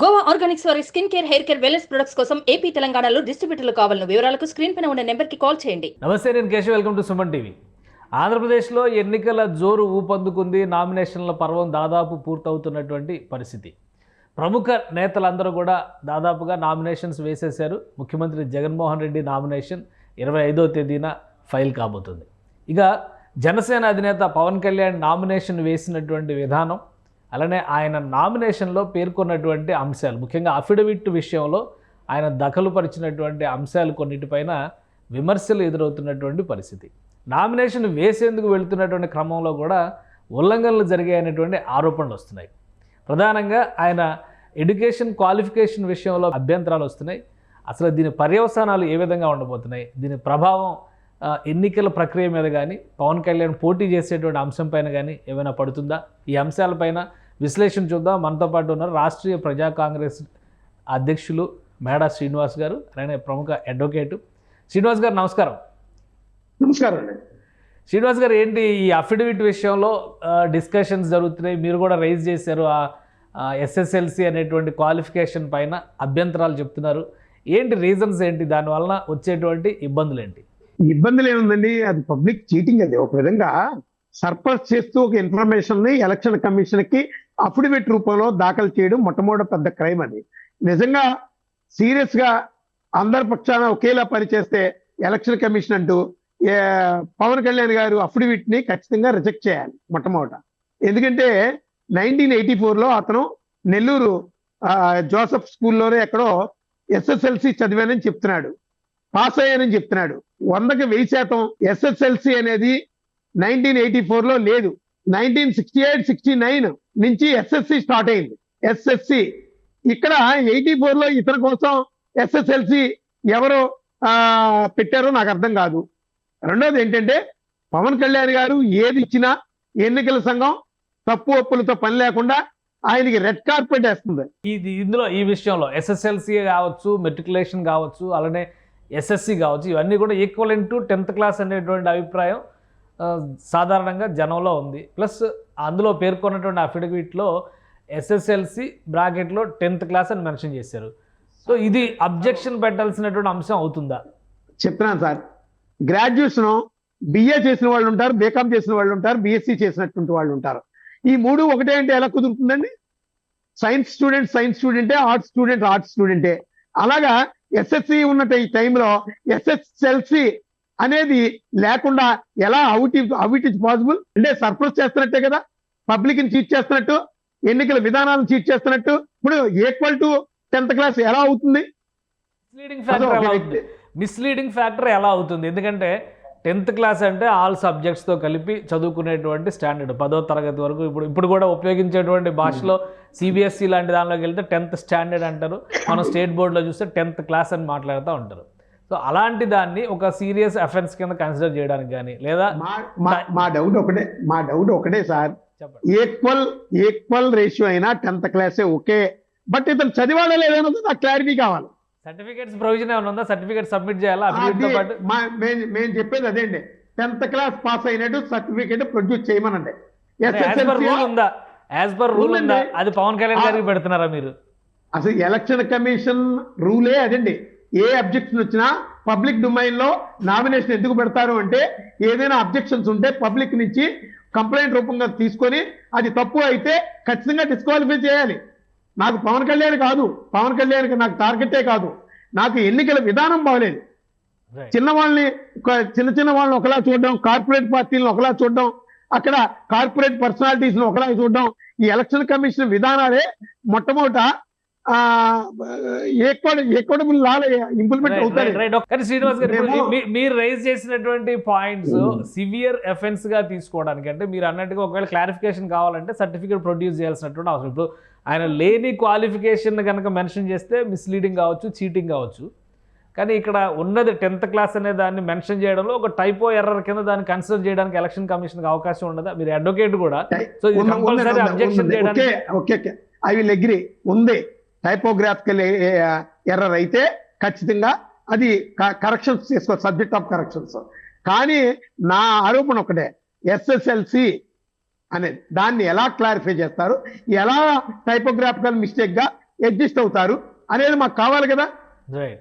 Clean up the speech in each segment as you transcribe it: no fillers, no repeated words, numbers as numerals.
Goa Organics వారి skin care, hair care, wellness products కోసం AP, తెలంగాణలో డిస్ట్రిబ్యూటర్లు కావాలను వివరాలకు స్క్రీన్ పైన ఉన్న నెంబర్కి కాల్ చేయండి. నమస్తే, నేను Keshav. Welcome to Suman TV. ఆంధ్రప్రదేశ్లో ఎన్నికల జోరు ఊపందుకుంది. నామినేషన్ల పర్వం దాదాపు పూర్తవుతున్నటువంటి పరిస్థితి. ప్రముఖ నేతలందరూ కూడా దాదాపుగా నామినేషన్స్ వేసేశారు. ముఖ్యమంత్రి జగన్మోహన్ రెడ్డి నామినేషన్ 25వ తేదీన ఫైల్ కాబోతుంది. ఇక జనసేన అధినేత పవన్ కళ్యాణ్ నామినేషన్ వేసినటువంటి విధానం, అలానే ఆయన నామినేషన్లో పేర్కొన్నటువంటి అంశాలు, ముఖ్యంగా అఫిడవిట్ విషయంలో ఆయన దఖలుపరిచినటువంటి అంశాలు కొన్నిటిపైన విమర్శలు ఎదురవుతున్నటువంటి పరిస్థితి. నామినేషన్ వేసేందుకు వెళుతున్నటువంటి క్రమంలో కూడా ఉల్లంఘనలు జరిగాయనేటువంటి ఆరోపణలు వస్తున్నాయి. ప్రధానంగా ఆయన ఎడ్యుకేషన్ క్వాలిఫికేషన్ విషయంలో అభ్యంతరాలు వస్తున్నాయి. అసలు దీని పర్యవసానాలు ఏ విధంగా ఉండబోతున్నాయి, దీని ప్రభావం ఎన్నికల ప్రక్రియ మీద కానీ, పవన్ కళ్యాణ్ పోటీ చేసేటువంటి అంశం పైన కానీ ఏమైనా పడుతుందా? ఈ అంశాలపైన విశ్లేషణ చూద్దాం. మనతో పాటు ఉన్నారు రాష్ట్రీయ ప్రజా కాంగ్రెస్ అధ్యక్షులు మేడా శ్రీనివాస్ గారు, అలానే ప్రముఖ అడ్వకేటు. శ్రీనివాస్ గారు నమస్కారం. నమస్కారం అండి. శ్రీనివాస్ గారు, ఏంటి ఈ అఫిడవిట్ విషయంలో డిస్కషన్స్ జరుగుతున్నాయి, మీరు కూడా రైజ్ చేశారు. ఎస్ఎస్ఎల్సి అనేటువంటి క్వాలిఫికేషన్ పైన అభ్యంతరాలు చెప్తున్నారు. ఏంటి రీజన్స్ ఏంటి, దానివలన వచ్చేటువంటి ఇబ్బందులు ఏంటి? ఇబ్బందులు ఏముందండి, అది పబ్లిక్ చీటింగ్. అది ఒక విధంగా సర్పస్ చేస్తూ ఒక ఇన్ఫర్మేషన్ ని ఎలక్షన్ కమిషన్ కి అఫిడవిట్ రూపంలో దాఖలు చేయడం మొట్టమొదటి పెద్ద క్రైమ్. అది నిజంగా సీరియస్ గా అందరి పక్షాన ఒకేలా పనిచేస్తే ఎలక్షన్ కమిషన్ అంటూ పవన్ కళ్యాణ్ గారు అఫిడవిట్ ని ఖచ్చితంగా రిజెక్ట్ చేయాలి మొట్టమొదట. ఎందుకంటే 1984లో అతను నెల్లూరు జోసెఫ్ స్కూల్లోనే ఎక్కడో ఎస్ఎస్ఎల్సి చదివానని చెప్తున్నాడు, పాస్ అయ్యానని చెప్తున్నాడు. 100కి 1000% ఎస్ఎస్ఎల్సి అనేది 1984లో లేదు. 1968-69 నుంచి ఎస్ఎస్సి స్టార్ట్ అయింది. ఎస్ఎస్సి ఇక్కడ 84లో ఇతని కోసం ఎస్ఎస్ఎల్సి ఎవరు పెట్టారో నాకు అర్థం కాదు. రెండోది ఏంటంటే, పవన్ కళ్యాణ్ గారు ఏది ఇచ్చినా ఎన్నికల సంఘం తప్పు ఒప్పులతో పని లేకుండా ఆయనకి రెడ్ కార్పెట్ వేస్తుంది. ఇందులో ఈ విషయంలో ఎస్ఎస్ఎల్సి కావచ్చు, మెట్రికులేషన్ కావచ్చు, అలానే ఎస్ఎస్సి కావచ్చు, ఇవన్నీ కూడా ఈక్వలెంట్ టు 10th క్లాస్ అనేటువంటి అభిప్రాయం సాధారణంగా జనంలో ఉంది. ప్లస్ అందులో పేర్కొన్నటువంటి అఫిడవిట్లో ఎస్ఎస్ఎల్సి బ్రాకెట్లో 10th క్లాస్ అని మెన్షన్ చేశారు. సో ఇది అబ్జెక్షన్ పెట్టాల్సినటువంటి అంశం అవుతుందా? చెప్తున్నాను సార్. గ్రాడ్యుయేషన్ బిఏ చేసిన వాళ్ళు ఉంటారు, బీకామ్ చేసిన వాళ్ళు ఉంటారు, బిఎస్సి చేసినటువంటి వాళ్ళు ఉంటారు. ఈ మూడు ఒకటే అంటే ఎలా కుదురుతుందండి? Science స్టూడెంటే, arts స్టూడెంటే. అలాగా ఎస్ఎస్సి ఉన్న ఈ టైంలో ఎస్ఎస్ఎల్సి అనేది లేకుండా ఎలా అవుట్ ఇట్ పాసిబుల్? అంటే సర్ప్రైజ్ చేస్తున్నట్టే కదా, పబ్లిక్ ని చీట్ చేస్తున్నట్టు, ఎన్నికల విధానాలను చీట్ చేస్తున్నట్టు. ఇప్పుడు ఈక్వల్ టు 10th క్లాస్ ఎలా అవుతుంది? మిస్లీడింగ్ ఫ్యాక్టర్ ఎలా అవుతుంది? ఎందుకంటే 10th క్లాస్ అంటే ఆల్ సబ్జెక్ట్స్తో కలిపి చదువుకునేటువంటి స్టాండర్డ్ 10వ తరగతి వరకు. ఇప్పుడు కూడా ఉపయోగించేటువంటి భాషలో సిబిఎస్ఈ లాంటి దానిలోకి వెళ్తే 10th స్టాండర్డ్ అంటారు. మనం స్టేట్ బోర్డులో చూస్తే 10th క్లాస్ అని మాట్లాడుతూ ఉంటారు. సో అలాంటి దాన్ని ఒక సీరియస్ అఫెన్స్ కింద కన్సిడర్ చేయడానికి కానీ, లేదా మా డౌట్ ఒకటే సార్, ఈక్వల్ రేషియో అయినా 10th క్లాసే ఓకే. బట్ ఇతను చదివాడా లేదన్నది నాకు క్లారిటీ కావాలి. సర్టిఫికేట్స్ ప్రొవిజన్ ఏమైనా ఉందా? సర్టిఫికేట్ సబ్మిట్ చేయాలా? మేము చెప్పేది అదేండి, 10th క్లాస్ పాస్ అయినట్టు సర్టిఫికేట్ ప్రొడ్యూస్ చేయమనండి. రూల్ ఉందా? అది పవన్ కళ్యాణ్ గారికి పెడుతున్నారా మీరు? అసలు ఎలక్షన్ కమిషన్ రూలే అదండి. ఏ అబ్జెక్షన్ వచ్చినా పబ్లిక్ డొమైన్ లో నామినేషన్ ఎందుకు పెడతారు అంటే, ఏదైనా అబ్జెక్షన్స్ ఉంటే పబ్లిక్ నుంచి కంప్లైంట్ రూపంగా తీసుకొని అది తప్పు అయితే ఖచ్చితంగా డిస్క్వాలిఫై చేయాలి. నాకు పవన్ కళ్యాణ్ కాదు, పవన్ కళ్యాణ్ నాకు టార్గెటే కాదు, నాకు ఎన్నికల విధానం బాగలేదు. చిన్న వాళ్ళని ఒకలా చూడడం, కార్పొరేట్ పార్టీలను ఒకలా చూడడం, అక్కడ కార్పొరేట్ పర్సనాలిటీస్ ఒకలా చూడడం, ఈ ఎలక్షన్ కమిషన్ విధానాలే మొట్టమొదట ఈక్వటబుల్ లా ఇంప్లిమెంట్ అవుతాయి. కానీ శ్రీనివాస్ గారు, మీరు రైజ్ చేసినటువంటి పాయింట్స్ సివియర్ ఎఫెన్స్ గా తీసుకోవడానికి, అంటే మీరు అన్నట్టుగా ఒకవేళ క్లారిఫికేషన్ కావాలంటే సర్టిఫికేట్ ప్రొడ్యూస్ చేయాల్సినటువంటి అవసరం. ఇప్పుడు ఆయన లేని క్వాలిఫికేషన్ కనుక మెన్షన్ చేస్తే మిస్లీడింగ్ కావచ్చు, చీటింగ్ కావచ్చు. కానీ ఇక్కడ ఉన్నది 10th క్లాస్ అనే దాన్ని మెన్షన్ చేయడంలో ఒక టైపో ఎర్రర్ కింద దాన్ని కన్సిడర్ చేయడానికి ఎలక్షన్ కమిషన్ అవకాశం ఉండదా? మీరు అడ్వకేట్ కూడా, సో ఇది కంపల్సరీ అబ్జెక్షన్ చేయడానికి. ఐ విల్ అగ్రీ, ఉంది. టైపోగ్రాఫికల్ ఎర్రర్ అయితే ఖచ్చితంగా అది కరెక్షన్స్ చేసుకో, సబ్జెక్ట్ ఆఫ్ కరెక్షన్స్. కానీ నా ఆరోపణ ఒకటే, ఎస్ఎస్ఎల్సి అనేది దాన్ని ఎలా క్లారిఫై చేస్తారు, ఎలా టైపోగ్రాఫికల్ మిస్టేక్ గా అడ్జస్ట్ అవుతారు అనేది మాకు కావాలి కదా. రైట్.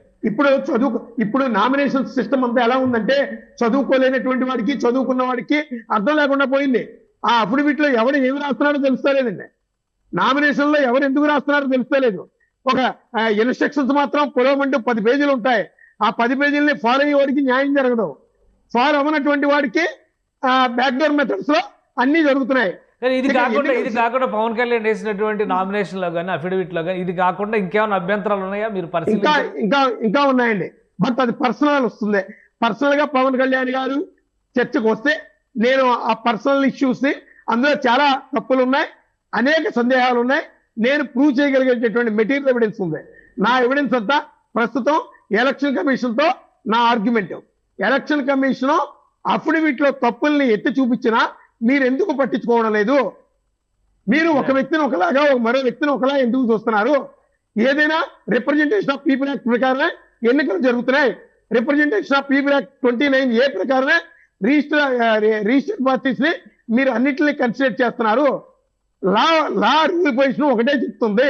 ఇప్పుడు నామినేషన్ సిస్టమ్ అంతా ఎలా ఉందంటే చదువుకోలేనటువంటి వాడికి చదువుకున్న వాడికి అర్థం లేకుండా పోయింది. ఆ అఫిడవిట్ లో ఎవరు ఏమి రాస్తున్నారో తెలుస్తలేదండి, నామినేషన్ లో ఎవరు ఎందుకు రాస్తున్నారో తెలుస్తలేదు. ఒక ఇన్స్ట్రక్షన్స్ మాత్రం పొలవమంటూ 10 పేజీలు ఉంటాయి. ఆ 10 పేజీలని ఫాలో అయ్యే వాడికి న్యాయం జరగదు, ఫాలో అవ్వనటువంటి వాడికి బ్యాక్డోర్ మెథడ్స్ లో అన్ని జరుగుతున్నాయి. కానీ ఇది కాకుండా పవన్ కళ్యాణ్ వేసినటువంటి నామినేషన్ లో కానీ అఫిడవిట్ లో కానీ ఇది కాకుండా ఇంకేమైనా అభ్యంతరాలు ఉన్నాయా మీరు ఇంకా ఉన్నాయండి. బట్ అది పర్సనల్ వస్తుంది. పర్సనల్ గా పవన్ కళ్యాణ్ గారు చర్చకు వస్తే నేను ఆ పర్సనల్ ఇష్యూస్ ని, అందులో చాలా తప్పులు ఉన్నాయి, అనేక సందేహాలు ఉన్నాయి, నేను ప్రూవ్ చేయగలిగేటటువంటి మెటీరియల్ ఎవిడెన్స్ ఉంది. నా ఎవిడెన్స్ అంతా ప్రస్తుతం ఎలక్షన్ కమిషన్ తో నా ఆర్గ్యుమెంట్. ఎలక్షన్ కమిషన్ అఫిడవిట్ లో తప్పుల్ని ఎత్తి చూపించినా మీరు ఎందుకు పట్టించుకోవడం లేదు? మీరు ఒక వ్యక్తిని ఒకలాగా మరో వ్యక్తిని ఒకలా ఎందుకు చూస్తున్నారు? ఏదైనా రిప్రజెంటేషన్ ఆఫ్ పీపుల్ యాక్ట్ ప్రకారమే ఎన్నికలు జరుగుతున్నాయి. Representation of people act 29A ప్రకారమే రిజిస్టర్డ్ పార్టీస్ ని మీరు అన్నింటినీ కన్సిడర్ చేస్తున్నారు. లా రూల్ పొజిషన్ ఒకటే చెప్తుంది,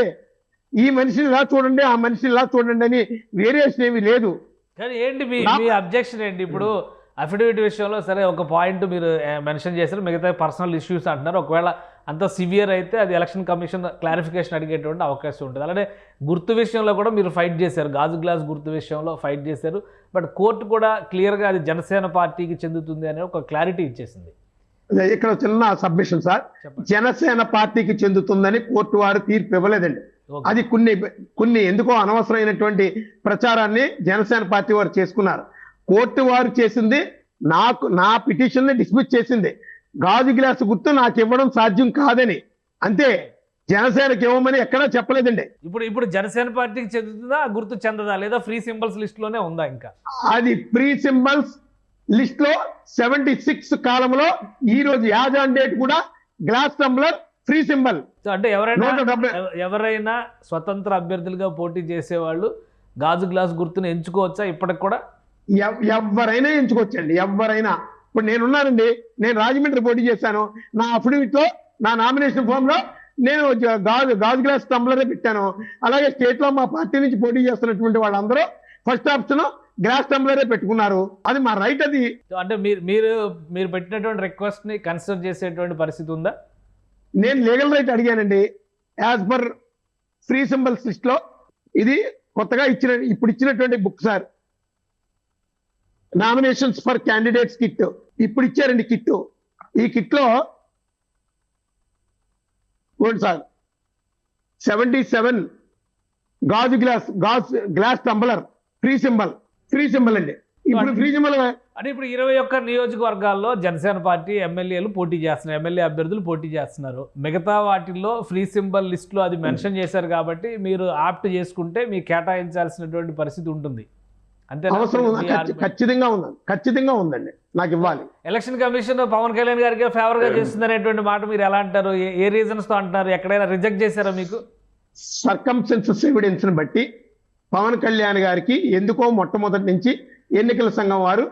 ఈ మనిషిని ఇలా చూడండి, ఆ మనిషిని ఇలా చూడండి అని వేరియేషన్ ఏమీ లేదు. కానీ ఏంటి మీ అబ్జెక్షన్ ఏంటి? ఇప్పుడు అఫిడవిట్ విషయంలో సరే ఒక పాయింట్ మీరు మెన్షన్ చేశారు, మిగతా పర్సనల్ ఇష్యూస్ అంటున్నారు. ఒకవేళ అంత సివియర్ అయితే అది ఎలక్షన్ కమిషన్ క్లారిఫికేషన్ అడిగేటువంటి అవకాశం ఉంటుంది. అలానే గుర్తు విషయంలో కూడా మీరు ఫైట్ చేశారు, గాజు గ్లాస్ గుర్తు విషయంలో ఫైట్ చేశారు. బట్ కోర్టు కూడా క్లియర్గా అది జనసేన పార్టీకి చెందుతుంది అనే ఒక క్లారిటీ ఇచ్చేసింది. ఇక్కడ చిన్న సబ్మిషన్ సార్, జనసేన పార్టీకి చెందుతుందని కోర్టు వారు తీర్పు ఇవ్వలేదండి. అది కొన్ని ఎందుకో అనవసరమైనటువంటి ప్రచారాన్ని జనసేన పార్టీ వారు చేసుకున్నారు. కోర్టు వారు చేసింది నా పిటిషన్ ని డిస్మిస్ చేసింది. గాజు గ్లాసు గుర్తు నాకు ఇవ్వడం సాధ్యం కాదని, అంతే. జనసేనకి ఇవ్వమని ఎక్కడా చెప్పలేదండి. ఇప్పుడు జనసేన పార్టీకి చెందుతుందా, గుర్తు చెందదా, లేదా ఫ్రీ సింబల్స్ లిస్ట్ లోనే ఉందా? ఇంకా అది ఫ్రీ సింబల్స్ లిస్ట్ లో 76 కాలంలో ఈ రోజు యాజ్ ఆన్ డేట్ కూడా గ్లాస్ టంబ్లర్ ఫ్రీ సింబల్. అంటే ఎవరైనా స్వతంత్ర అభ్యర్థులుగా పోటీ చేసేవాళ్ళు గాజు గ్లాస్ గుర్తును ఎంచుకోవచ్చా? ఇప్పటికి కూడా ఎవరైనా ఎంచుకోవచ్చండి, ఎవరైనా. ఇప్పుడు నేనున్నానండి, నేను రాజమండ్రి పోటీ చేశాను. నా అఫిడవిట్ లో, నా నామినేషన్ ఫామ్ లో నేను గాజు గ్లాస్ టంబ్లరే పెట్టాను. అలాగే స్టేట్ లో మా పార్టీ నుంచి పోటీ చేస్తున్నటువంటి వాళ్ళందరూ ఫస్ట్ ఆప్షన్ గ్లాస్ టంబ్లరే పెట్టుకున్నారు. అది మా రైట్. అది అంటే మీరు పెట్టినటువంటి రిక్వెస్ట్ ని కన్సిడర్ చేసేటువంటి పరిస్థితి ఉందా? నేను లీగల్ రైట్ అడిగానండి. As per free symbols list లో ఇది కొత్తగా ఇప్పుడు ఇచ్చినటువంటి book sir, nominations for candidates kit ఇప్పుడు ఇచ్చారండి. ఈ కిట్ లో sir 77 glass tumbler free symbol అండి. ఇప్పుడు ఫ్రీ సింబల్ అంటే ఇప్పుడు 21 నియోజకవర్గాల్లో జనసేన పార్టీ ఎమ్మెల్యేలు పోటీ చేస్తున్నారు, ఎమ్మెల్యే అభ్యర్థులు పోటీ చేస్తున్నారు. మిగతా వాటిల్లో ఫ్రీ సింబల్ లిస్టులో అది మెన్షన్ చేశారు కాబట్టి మీరు ఆప్ట్ చేసుకుంటే మీకు కేటాయించాల్సినటువంటి పరిస్థితి ఉంటుంది. అంతే, ఖచ్చితంగా ఉందండి, నాకు ఇవ్వాలి. ఎలక్షన్ కమిషన్ పవన్ కళ్యాణ్ గారికి ఫేవర్ గా చేస్తుంది అనేటువంటి మాట మీరు ఎలా అంటారు? ఏ రీజన్స్ తో అంటున్నారు? ఎక్కడైనా రిజెక్ట్ చేశారా మీకు? సర్కమ్స్టెన్సెస్ ఎవిడెన్స్ ని బట్టి పవన్ కళ్యాణ్ గారికి ఎందుకో మొట్టమొదటి నుంచి ఎన్నికల సంఘం వారు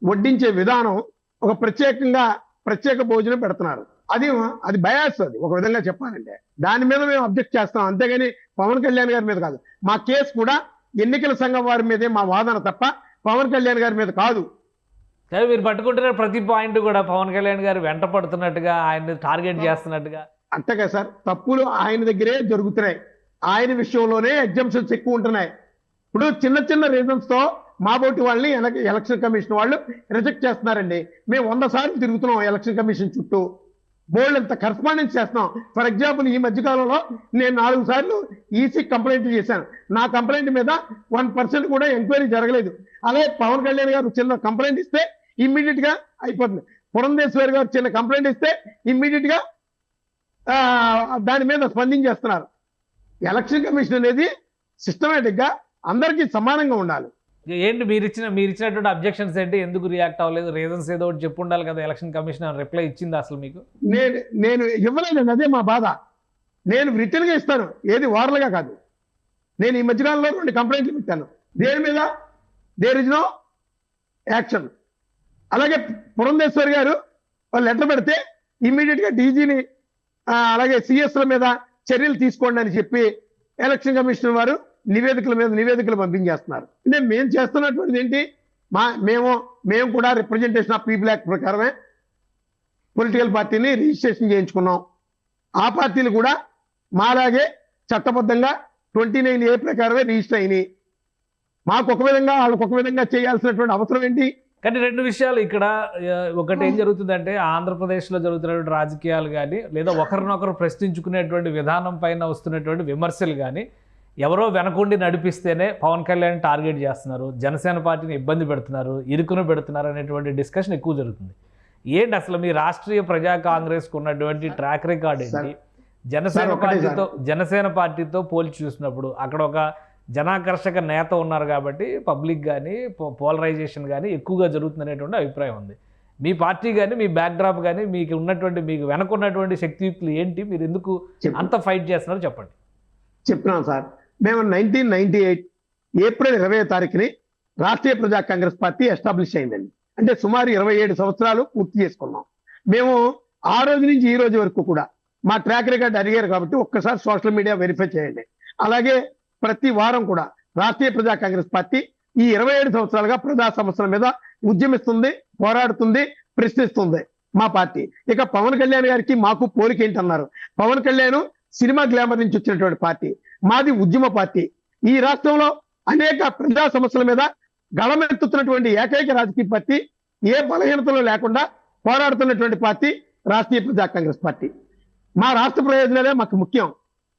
వడ్డించే విధానం ఒక ప్రత్యేక భోజనం పెడుతున్నారు. అది బయాస్. అది ఒక విధంగా చెప్పాలంటే దాని మీద మేము అబ్జెక్ట్ చేస్తాం, అంతేగాని పవన్ కళ్యాణ్ గారి మీద కాదు. మా కేసు కూడా ఎన్నికల సంఘం వారి మీదే మా వాదన తప్ప పవన్ కళ్యాణ్ గారి మీద కాదు. మీరు పట్టుకుంటున్న ప్రతి పాయింట్ కూడా పవన్ కళ్యాణ్ గారు వెంట పడుతున్నట్టుగా, ఆయన టార్గెట్ చేస్తున్నట్టుగా. అంతేగా సార్, తప్పులు ఆయన దగ్గరే జరుగుతున్నాయి, ఆయన విషయంలోనే ఎగ్జామ్షన్స్ ఎక్కువ ఉంటున్నాయి. ఇప్పుడు చిన్న రీజన్స్ తో మా బోటి వాళ్ళని ఎలక్షన్ కమిషన్ వాళ్ళు రిజెక్ట్ చేస్తున్నారండి. మేము 100 సార్లు తిరుగుతున్నాం ఎలక్షన్ కమిషన్ చుట్టూ, బోల్డ్ అంత కరస్పాండెన్స్ చేస్తున్నాం. ఫర్ ఎగ్జాంపుల్, ఈ మధ్యకాలంలో నేను 4 సార్లు ఈసీ కంప్లైంట్ చేశాను. నా కంప్లైంట్ మీద 1% కూడా ఎంక్వైరీ జరగలేదు. అలాగే పవన్ కళ్యాణ్ గారు చిన్న కంప్లైంట్ ఇస్తే ఇమ్మీడియట్ గా అయిపోతుంది. పురంధేశ్వరి గారు చిన్న కంప్లైంట్ ఇస్తే ఇమ్మీడియట్ గా దాని మీద స్పందించేస్తున్నారు. ఎలక్షన్ కమిషన్ అనేది సిస్టమేటిక్ గా అందరికీ సమానంగా ఉండాలి. ఏంటి మీరు ఇచ్చినటువంటి అబ్జెక్షన్స్ ఏంటి? ఎందుకు రియాక్ట్ అవ్వలేదు? రీజన్స్ ఏదో ఒకటి చెప్పు ఉండాలి కదా. ఎలక్షన్ కమిషన్ రిప్లై ఇచ్చింది అసలు మీకు? నేను ఇవ్వలేదండి, అదే మా బాధ. నేను రిటర్న్ గా ఇస్తాను, ఏది వారలుగా కాదు. నేను ఈ మధ్యకాలంలో 2 కంప్లైంట్లు పెట్టాను, దేని మీద దేర్ ఇస్ నో యాక్షన్. అలాగే పురంధేశ్వరి గారు లెటర్ పెడితే ఇమ్మీడియట్ గా డీజీని అలాగే సిఎస్ల మీద చర్యలు తీసుకోండి అని చెప్పి ఎలక్షన్ కమిషన్ వారు నివేదికల మీద నివేదికలు పంపించేస్తున్నారు. అంటే మేము చేస్తున్నటువంటిది ఏంటి, మేము కూడా రిప్రజెంటేషన్ ఆఫ్ పీపుల్ యాక్ట్ ప్రకారమే పొలిటికల్ పార్టీని రిజిస్ట్రేషన్ చేయించుకున్నాం. ఆ పార్టీలు కూడా మాలాగే చట్టబద్ధంగా 29A ప్రకారమే రిజిస్టర్ అయినాయి. మాకు ఒక విధంగా వాళ్ళకు ఒక విధంగా చేయాల్సినటువంటి అవసరం ఏంటి? కానీ రెండు విషయాలు ఇక్కడ. ఒకటి ఏం జరుగుతుందంటే ఆంధ్రప్రదేశ్లో జరుగుతున్నటువంటి రాజకీయాలు కానీ లేదా ఒకరినొకరు ప్రశ్నించుకునేటువంటి విధానం పైన వస్తున్నటువంటి విమర్శలు కానీ ఎవరో వెనకుండి నడిపిస్తేనే పవన్ కళ్యాణ్ టార్గెట్ చేస్తున్నారు, జనసేన పార్టీని ఇబ్బంది పెడుతున్నారు, ఇరుకును పెడుతున్నారు అనేటువంటి డిస్కషన్ ఎక్కువ జరుగుతుంది. ఏంటి అసలు మీ రాష్ట్రీయ ప్రజా కాంగ్రెస్కు ఉన్నటువంటి ట్రాక్ రికార్డ్ ఏంటి? జనసేన పార్టీతో పోల్చి చూసినప్పుడు అక్కడ ఒక జనాకర్షక నేత ఉన్నారు కాబట్టి పబ్లిక్ కానీ పోలరైజేషన్ కానీ ఎక్కువగా జరుగుతుందనేటువంటి అభిప్రాయం ఉంది. మీ పార్టీ కానీ మీ బ్యాక్డ్రాప్ కానీ మీకు ఉన్నటువంటి మీకు వెనకున్నటువంటి శక్తియుక్తులు ఏంటి? మీరు ఎందుకు అంత ఫైట్ చేస్తున్నారో చెప్పండి. చెప్తున్నాం సార్. మేము 1998 ఏప్రిల్ 20వ తారీఖుని రాష్ట్రీయ ప్రజా కాంగ్రెస్ పార్టీ ఎస్టాబ్లిష్ అయిందండి. అంటే సుమారు 27 సంవత్సరాలు పూర్తి చేసుకున్నాం. మేము ఆ రోజు నుంచి ఈ రోజు వరకు కూడా మా ట్రాక్ రికార్డ్ అడిగారు కాబట్టి ఒక్కసారి సోషల్ మీడియా వెరిఫై చేయండి. అలాగే ప్రతి వారం కూడా రాష్ట్రీయ ప్రజా కాంగ్రెస్ పార్టీ ఈ 27 సంవత్సరాలుగా ప్రజా సమస్యల మీద ఉద్యమిస్తుంది, పోరాడుతుంది, ప్రశ్నిస్తుంది మా పార్టీ. ఇక పవన్ కళ్యాణ్ గారికి మాకు పోలిక ఏంటన్నారు. పవన్ కళ్యాణ్ సినిమా గ్లామర్ నుంచి వచ్చినటువంటి పార్టీ, మాది ఉద్యమ పార్టీ. ఈ రాష్ట్రంలో అనేక ప్రజా సమస్యల మీద గళమెత్తుతున్నటువంటి ఏకైక రాజకీయ పార్టీ, ఏ బలహీనతలు లేకుండా పోరాడుతున్నటువంటి పార్టీ రాష్ట్రీయ ప్రజా కాంగ్రెస్ పార్టీ. మా రాష్ట్ర ప్రయోజనాలే మాకు ముఖ్యం.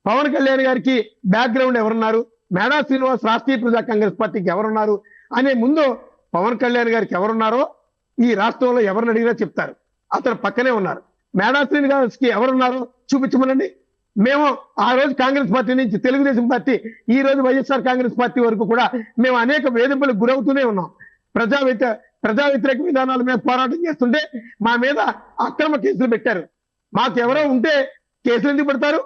పవన్ కళ్యాణ్ గారికి బ్యాక్గ్రౌండ్ ఎవరున్నారు, మేడా శ్రీనివాస్ రాష్ట్రీయ ప్రజా కాంగ్రెస్ పార్టీకి ఎవరున్నారు అనే ముందు పవన్ కళ్యాణ్ గారికి ఎవరున్నారో ఈ రాష్ట్రంలో ఎవరిని అడిగినా చెప్తారు. అతను పక్కనే ఉన్నారు. మేడా శ్రీనివాస్కి ఎవరున్నారో చూపించమనండి. మేము ఆ రోజు కాంగ్రెస్ పార్టీ నుంచి తెలుగుదేశం పార్టీ, ఈ రోజు వైఎస్ఆర్ కాంగ్రెస్ పార్టీ వరకు కూడా మేము అనేక వేధింపులకు గురవుతూనే ఉన్నాం. ప్రజా వ్యతిరేక విధానాల మీద పోరాటం చేస్తుంటే మా మీద అక్రమ కేసులు పెట్టారు. మాకు ఎవరో ఉంటే కేసులు ఎందుకు పెడతారు?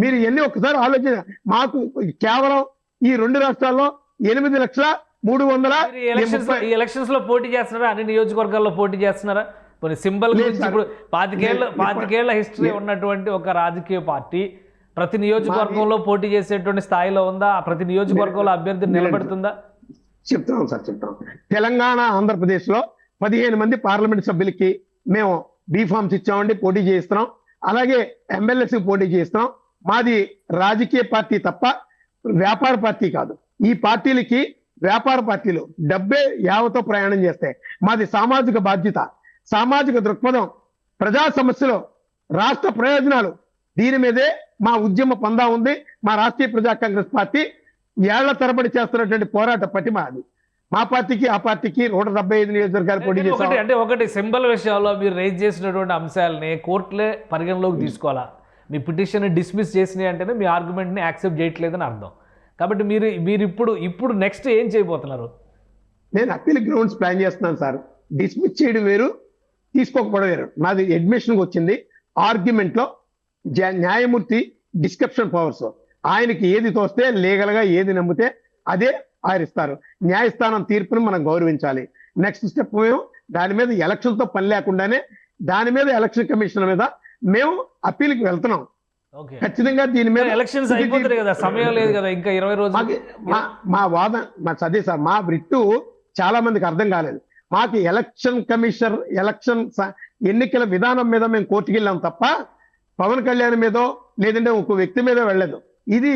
మీరు ఎన్ని ఒక్కసారి ఆలోచన. మాకు కేవలం ఈ 2 రాష్ట్రాల్లో 8,300,000 ఎలక్షన్స్ లో పోటీ చేస్తున్నారా? అన్ని నియోజకవర్గాల్లో పోటీ చేస్తున్నారా? కొన్ని సింబల్ గురించి ఇప్పుడు 25 ఏళ్ల హిస్టరీ ఉన్నటువంటి ఒక రాజకీయ పార్టీ ప్రతి నియోజకవర్గంలో పోటీ చేసేటువంటి స్థాయిలో ఉందా? ప్రతి నియోజకవర్గంలో అభ్యర్థి నిలబెడుతుందా? చెప్తున్నాం సార్, చెప్తున్నాం. తెలంగాణ, ఆంధ్రప్రదేశ్ లో 15 మంది పార్లమెంట్ సభ్యులకి మేము బీఫామ్స్ ఇచ్చామండి, పోటీ చేయిస్తున్నాం. అలాగే ఎమ్మెల్యేస్ పోటీ చేయిస్తున్నాం. మాది రాజకీయ పార్టీ తప్ప వ్యాపార పార్టీ కాదు. ఈ పార్టీలకి వ్యాపార పార్టీలు డబ్బే యావతో ప్రయాణం చేస్తాయి. మాది సామాజిక బాధ్యత, సామాజిక దృక్పథం, ప్రజా సమస్యలు, రాష్ట్ర ప్రయోజనాలు, దీని మీదే మా ఉద్యమ పందా ఉంది. మా రాష్ట్రీయ ప్రజా కాంగ్రెస్ పార్టీ ఏళ్ల తరబడి చేస్తున్నటువంటి పోరాట పటిమ అది. మా పార్టీకి ఆ పార్టీకి 175 నియోజకవర్గాలు పోటీ చేశారు. అంటే ఒకటి సింబల్ విషయంలో మీరు రైజ్ చేసినటువంటి అంశాలని కోర్టులే పరిగణలోకి తీసుకోవాలా? మీ పిటిషన్ డిస్మిస్ చేసినాయి అంటేనే మీ ఆర్గ్యుమెంట్ని యాక్సెప్ట్ చేయట్లేదని అర్థం. కాబట్టి మీరు ఇప్పుడు నెక్స్ట్ ఏం చేయబోతున్నారు? నేను అప్పీల్ గ్రౌండ్స్ ప్లాన్ చేస్తున్నాను సార్. డిస్మిస్ చేయడం వేరు, తీసుకోకపోవడం వేరు. నాది అడ్మిషన్కి వచ్చింది. ఆర్గ్యుమెంట్లో న్యాయమూర్తి డిస్క్రిప్షన్ పవర్స్, ఆయనకి ఏది తోస్తే లీగల్గా ఏది నమ్మితే అదే ఆయన ఇస్తారు. న్యాయస్థానం తీర్పును మనం గౌరవించాలి. నెక్స్ట్ స్టెప్ మేము దాని మీద ఎలక్షన్తో పని లేకుండానే దాని మీద ఎలక్షన్ కమిషన్ మీద మేము అప్పీల్కి వెళ్తున్నాం. ఖచ్చితంగా దీని మీద ఎలక్షన్స్ అయిపోతాయి కదా, సమయం లేదు కదా, ఇంకా 20 రోజులు. మా వాదన అదే సార్. మా రిట్టు చాలా మందికి అర్థం కాలేదు. మాకు ఎలక్షన్ కమిషనర్ ఎన్నికల విధానం మీద మేము కోర్టుకి వెళ్ళాం తప్ప పవన్ కళ్యాణ్ మీదో లేదంటే ఒక వ్యక్తి మీద వెళ్ళలేదు. ఇది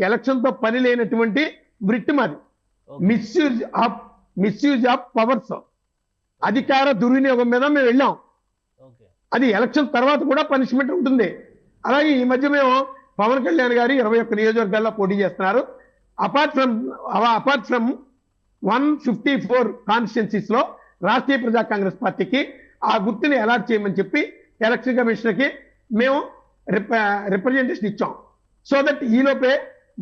ఎలక్షన్ తో పని లేనటువంటి వృత్తి మాది. మిస్యూజ్ ఆఫ్ పవర్స్, అధికార దుర్వినియోగం మీద మేము వెళ్ళాం. అది ఎలక్షన్ తర్వాత కూడా పనిష్మెంట్ ఉంటుంది. అలాగే ఈ మధ్య మేము పవన్ కళ్యాణ్ గారు 21 నియోజకవర్గాల్లో పోటీ చేస్తున్నారు. అపార్ట్ ఫ్రమ్ 154 కాన్స్టిట్యున్సీస్ లో రాష్ట్రీయ ప్రజా కాంగ్రెస్ పార్టీకి ఆ గుర్తుని అలాట్ చేయమని చెప్పి ఎలక్షన్ కమిషన్కి మేము రిప్రజెంటేషన్ ఇచ్చాం. సో దట్ ఈలోపే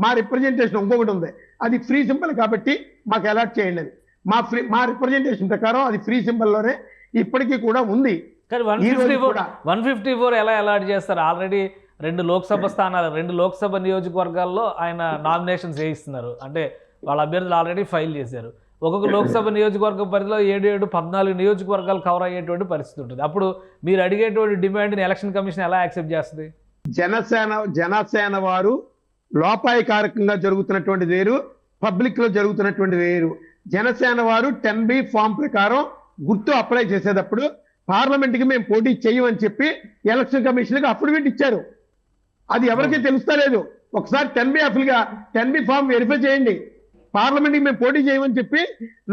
మా రిప్రజెంటేషన్ ఇంకొకటి ఉంది, అది ఫ్రీ సింబల్ కాబట్టి మాకు అలాట్ చేయండి అని. మా రిప్రజెంటేషన్ ప్రకారం అది ఫ్రీ సింబల్లోనే ఇప్పటికీ కూడా ఉంది. కానీ 154 ఎలా అలాట్ చేస్తారు? ఆల్రెడీ 2 లోక్సభ స్థానాలు, 2 లోక్సభ నియోజకవర్గాల్లో ఆయన నామినేషన్స్ వేయిస్తున్నారు. అంటే వాళ్ళ అభ్యర్థులు ఆల్రెడీ ఫైల్ చేశారు. ఒక్కొక్క లోక్సభ నియోజకవర్గ పరిధిలో 7-14 నియోజకవర్గాలు కవర్ అయ్యేటువంటి పరిస్థితి ఉంటుంది. అప్పుడు మీరు అడిగేటువంటి డిమాండ్ని ఎలక్షన్ కమిషన్ ఎలా యాక్సెప్ట్ చేస్తుంది? జనసేన వారు లోపాయకారకంగా జరుగుతున్నటువంటి వేరు, పబ్లిక్ లో జరుగుతున్నటువంటి వేరు. జనసేన వారు 10B ఫామ్ ప్రకారం గుర్తు అప్లై చేసేటప్పుడు పార్లమెంట్ కి మేము పోటీ చేయమని చెప్పి ఎలక్షన్ కమిషన్ కి అఫిడవిట్ ఇచ్చారు. అది ఎవరికీ తెలుస్తలేదు. ఒకసారి 10B ఫామ్ వెరిఫై చేయండి. పార్లమెంట్ కి మేము పోటీ చేయమని చెప్పి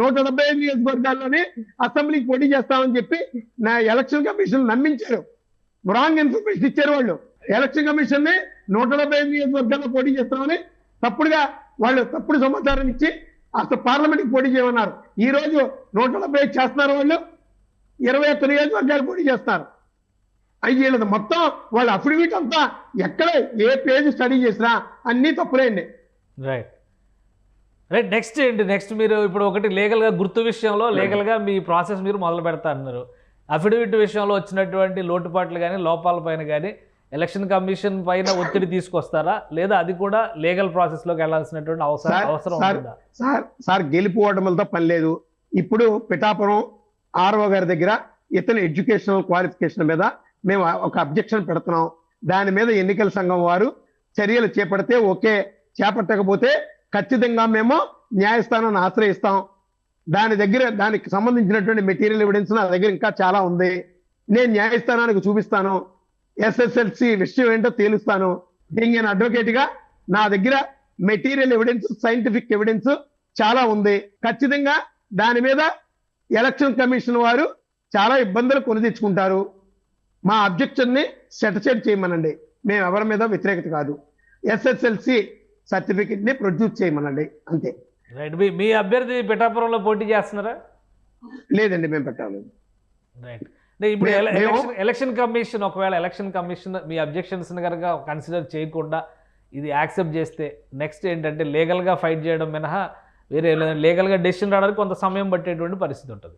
175 నియోజకవర్గాల్లోనే అసెంబ్లీకి పోటీ చేస్తామని చెప్పి నా ఎలక్షన్ కమిషన్ నమ్మించారు. రాంగ్ ఇన్ఫర్మేషన్ ఇచ్చారు వాళ్ళు. ఎలక్షన్ కమిషన్ ని 175 నియోజకవర్గాల్లో పోటీ చేస్తామని తప్పుడుగా వాళ్ళు తప్పుడు సమాచారం ఇచ్చి అసలు పార్లమెంట్ కి పోటీ చేయమన్నారు. ఈ రోజు 175 చేస్తున్నారు, వాళ్ళు 21 నియోజకవర్గాలు పోటీ చేస్తారు. వీళ్ళది మొత్తం వాళ్ళ అఫిడవిట్ అంతా ఎక్కడ ఏ పేజ్ స్టడీ చేసినా అన్ని తప్పులేండి. రైట్ రైట్ నెక్స్ట్ ఏంటి? నెక్స్ట్ మీరు ఇప్పుడు ఒకటి లీగల్గా గుర్తు విషయంలో లీగల్గా మీ ప్రాసెస్ మీరు మొదలు పెడతా అన్నారు. అఫిడవిట్ విషయంలో వచ్చినటువంటి లోటుపాట్లు కానీ లోపాల పైన కానీ ఎలక్షన్ కమిషన్ పైన ఒత్తిడి తీసుకొస్తారా, లేదా అది కూడా లీగల్ ప్రాసెస్లోకి వెళ్ళాల్సినటువంటి అవసరం ఉందా? సార్ గెలుపు ఓటములతో పని లేదు. ఇప్పుడు పిఠాపురం ఆర్ఓ గారి దగ్గర ఇతని ఎడ్యుకేషనల్ క్వాలిఫికేషన్ మీద మేము ఒక అబ్జెక్షన్ పెడుతున్నాం. దాని మీద ఎన్నికల సంఘం వారు చర్యలు చేపడితే ఓకే, చేపట్టకపోతే ఖచ్చితంగా మేము న్యాయస్థానాన్ని ఆశ్రయిస్తాం. దానికి సంబంధించినటువంటి మెటీరియల్ ఎవిడెన్స్ నా దగ్గర ఇంకా చాలా ఉంది. నేను న్యాయస్థానానికి చూపిస్తాను. SSLC విషయం ఏంటో తేలుస్తాను. నేను అడ్వకేట్ గా నా దగ్గర మెటీరియల్ ఎవిడెన్స్, సైంటిఫిక్ ఎవిడెన్స్ చాలా ఉంది. ఖచ్చితంగా దాని మీద ఎలక్షన్ కమిషన్ వారు చాలా ఇబ్బందులు కొని తెచ్చుకుంటారు. మా అబ్జెక్షన్ ని సెటిస్ఫైడ్ చేయమనండి. మేము ఎవరి మీద వ్యతిరేకత కాదు. SSLC సర్టిఫికెట్ ని ప్రొడ్యూస్ చేయమనండి, అంతే. రైట్. మీ అభ్యర్థి పిఠాపురంలో పోటీ చేస్తున్నారా? లేదండి, మేము పెట్టాలి. రైట్. ఇప్పుడు ఎలక్షన్ కమిషన్ ఒకవేళ ఎలక్షన్ కమిషన్ మీ అబ్జెక్షన్స్ కనుక కన్సిడర్ చేయకుండా ఇది యాక్సెప్ట్ చేస్తే నెక్స్ట్ ఏంటంటే లీగల్గా ఫైట్ చేయడం మినహా వేరే లీగల్గా డెసిషన్ రావడానికి కొంత సమయం పట్టేటువంటి పరిస్థితి ఉంటుంది.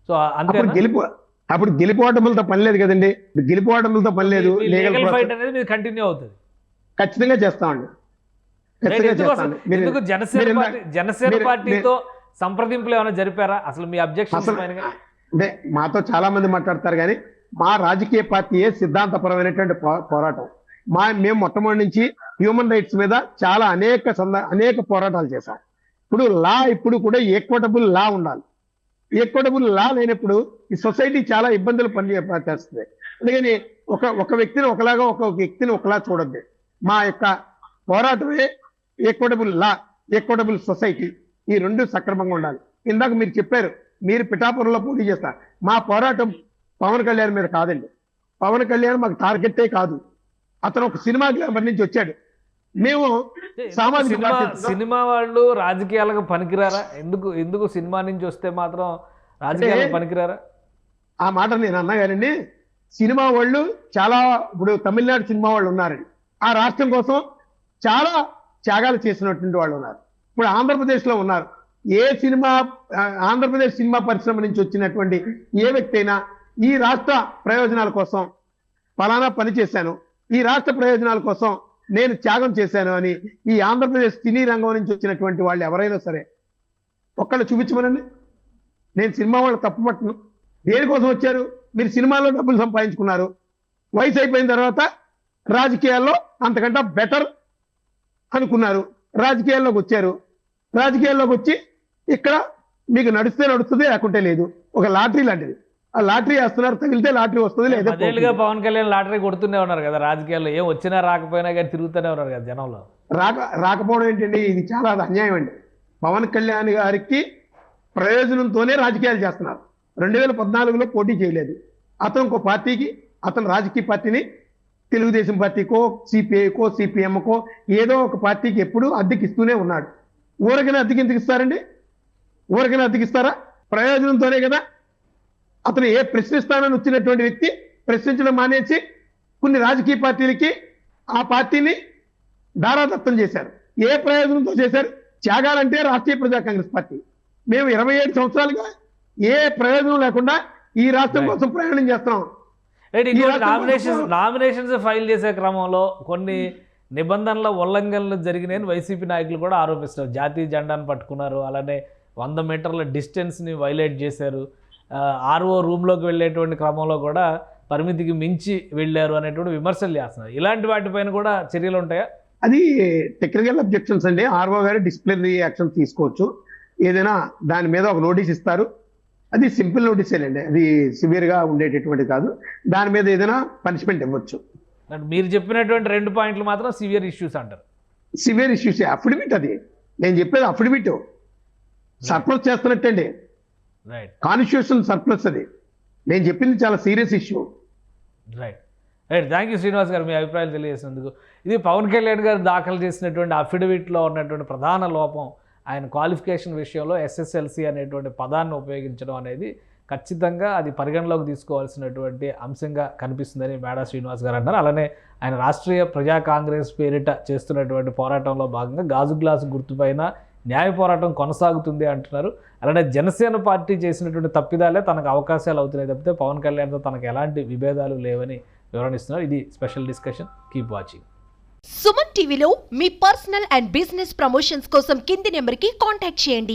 సో అంతే. అప్పుడు గెలిపోవటములతో పని లేదు కదండి. గెలిపోవటములతో పని లేదు. లీగల్ ఫైట్ అనేది మీరు కంటిన్యూ అవుతుంది. ఖచ్చితంగా చేస్తామండి. ఎందుకు జనసేన పార్టీతో సంప్రదింపులు ఏమైనా జరిపారా అసలు మీ అబ్జెక్షన్స్ పైన? అంటే మాతో చాలా మంది మాట్లాడతారు, కానీ మా రాజకీయ పార్టీయే సిద్ధాంతపరమైనటువంటి పోరాటం. మేము మొట్టమొదటి నుంచి హ్యూమన్ రైట్స్ మీద చాలా అనేక పోరాటాలు చేశాం. ఇప్పుడు కూడా ఈక్వటబుల్ లా ఉండాలి. ఈక్వటబుల్ లా లేనప్పుడు ఈ సొసైటీ చాలా ఇబ్బందులు చేస్తుంది. అందుకని ఒక వ్యక్తిని ఒకలాగా ఒక వ్యక్తిని ఒకలా చూడద్దు. మా యొక్క పోరాటమే ఈక్వటబుల్ లా, ఈక్వటబుల్ సొసైటీ, ఈ రెండు సక్రమంగా ఉండాలి. ఇందాక మీరు చెప్పారు, మీరు పిఠాపురంలో పోటీ చేస్తారు. మా పోరాటం పవన్ కళ్యాణ్ మీద కాదండి. పవన్ కళ్యాణ్ మాకు టార్గెటే కాదు. అతను ఒక సినిమా గ్లామర్ నుంచి వచ్చాడు. మేము సినిమా వాళ్ళు రాజకీయాలకు పనికిరారా? ఎందుకు సినిమా నుంచి వస్తే మాత్రం రాజకీయాలకు పనికిరారా? ఆ మాట నేను అన్నా గారండి. సినిమా వాళ్ళు చాలా, ఇప్పుడు తమిళనాడు సినిమా వాళ్ళు ఉన్నారండి. ఆ రాష్ట్రం కోసం చాలా త్యాగాలు చేసినటువంటి వాళ్ళు ఉన్నారు. ఇప్పుడు ఆంధ్రప్రదేశ్ లో ఉన్నారు. ఆంధ్రప్రదేశ్ సినిమా పరిశ్రమ నుంచి వచ్చినటువంటి ఏ వ్యక్తి అయినా ఈ రాష్ట్ర ప్రయోజనాల కోసం ఫలానా పని చేశాను, ఈ రాష్ట్ర ప్రయోజనాల కోసం నేను త్యాగం చేశాను అని ఈ ఆంధ్రప్రదేశ్ సినీ రంగం నుంచి వచ్చినటువంటి వాళ్ళు ఎవరైనా సరే ఒక్కళ్ళు చూపించమనండి. నేను సినిమా వాళ్ళు తప్పుపట్టను. దేనికోసం వచ్చారు? మీరు సినిమాలో డబ్బులు సంపాదించుకున్నారు. వయసు అయిపోయిన తర్వాత రాజకీయాల్లో అంతకంటే బెటర్ అనుకున్నారు. రాజకీయాల్లోకి వచ్చారు. రాజకీయాల్లోకి వచ్చి ఇక్కడ మీకు నడిస్తే నడుస్తుంది, లేకుంటే లేదు. ఒక లాటరీ లాంటిది. ఆ లాటరీ వేస్తున్నారు. తగిలితే లాటరీ వస్తుంది, లేదా పవన్ కళ్యాణ్ లాటరీ కొడుతూనే ఉన్నారు కదా రాజకీయాల్లో. ఏం వచ్చినా రాకపోయినా కానీ తిరుగుతూనే ఉన్నారు కదా జనంలో. రాకపోవడం ఏంటండి? ఇది చాలా అన్యాయం అండి. పవన్ కళ్యాణ్ గారికి ప్రయోజనంతోనే రాజకీయాలు చేస్తున్నారు. 2014లో పోటీ చేయలేదు. అతను ఒక పార్టీకి, అతను రాజకీయ పార్టీని తెలుగుదేశం పార్టీకో, సిపిఐకో, సిపిఎంకో ఏదో ఒక పార్టీకి ఎప్పుడు అద్దెకిస్తూనే ఉన్నాడు. ఊరికైనా అద్దెకి ఎందుకు ఇస్తారండి? ఊరికైనా అద్దెకిస్తారా? ప్రయోజనంతోనే కదా. అతను ప్రశ్నిస్తానని వచ్చినటువంటి వ్యక్తి ప్రశ్నించడం మానేసి కొన్ని రాజకీయ పార్టీలకి ఆ పార్టీని దారాదత్తం చేశారు. ఏ ప్రయోజనంతో చేశారు? త్యాగాలంటే రాష్ట్రీయ ప్రజా కాంగ్రెస్ పార్టీ. మేము 27 సంవత్సరాలుగా ఏ ప్రయోజనం లేకుండా ఈ రాష్ట్రం కోసం ప్రయాణం చేస్తున్నాం. నామినేషన్స్ ఫైల్ చేసే క్రమంలో కొన్ని నిబంధనల ఉల్లంఘనలు జరిగినాయని వైసీపీ నాయకులు కూడా ఆరోపిస్తారు. జాతీయ జెండాను పట్టుకున్నారు, అలానే 100 మీటర్ల డిస్టెన్స్ని వైలేట్ చేశారు, ఆర్ఓ రూమ్లోకి వెళ్ళేటువంటి క్రమంలో కూడా పరిమితికి మించి వెళ్ళారు అనేటువంటి విమర్శలు చేస్తున్నారు. ఇలాంటి వాటిపైన కూడా చర్యలు ఉంటాయా? అది టెక్నికల్ అబ్జెక్షన్స్ అండి. ఆర్ఓ గారు డిసిప్లినరీ యాక్షన్ తీసుకోవచ్చు. ఏదైనా దాని మీద ఒక నోటీస్ ఇస్తారు, అది సింపుల్ నోటీసేనండి, అది సివియర్ గా ఉండేటటువంటి కాదు. దాని మీద ఏదైనా పనిష్మెంట్ ఇవ్వచ్చు. అంటే మీరు చెప్పినటువంటి 2 పాయింట్లు మాత్రం సివియర్ ఇష్యూస్ అంటారు. సివియర్ ఇష్యూస్ అఫిడవిట్, అది నేను చెప్పేది అఫిడవిట్ సర్ప్లస్ చేస్తున్నట్టండి, రైట్ కాన్స్టిట్యూషన్ సర్ప్లస్. అది నేను చెప్పింది చాలా serious issue. Right right thank you Srinivas గారు, మీ అభిప్రాయాలు తెలియజేసినందుకు. ఇది పవన్ కళ్యాణ్ గారు దాఖలు చేసినటువంటి అఫిడవిట్లో ఉన్నటువంటి ప్రధాన లోపం, ఆయన క్వాలిఫికేషన్ విషయంలో ఎస్ఎస్ఎల్సి అనేటువంటి పదాన్ని ఉపయోగించడం అనేది ఖచ్చితంగా అది పరిగణలోకి తీసుకోవాల్సినటువంటి అంశంగా కనిపిస్తుందని మేడా శ్రీనివాస్ గారు అన్నారు. అలానే ఆయన రాష్ట్రీయ ప్రజా కాంగ్రెస్ పేరిట చేస్తున్నటువంటి పోరాటంలో భాగంగా గాజు గ్లాసు గుర్తుపైన న్యాయ పోరాటం కొనసాగుతుంది అంటున్నారు. అలానే జనసేన పార్టీ చేసినటువంటి తప్పిదాలే తనకు అవకాశాలు అవుతున్నాయి తప్పితే పవన్ కళ్యాణ్తో తనకు ఎలాంటి విభేదాలు లేవని వివరణిస్తున్నారు. ఇది special discussion. Keep watching. Suman టీవీలో మీ పర్సనల్ అండ్ బిజినెస్ ప్రమోషన్స్ కోసం కింది నెంబర్కి కాంటాక్ట్ చేయండి.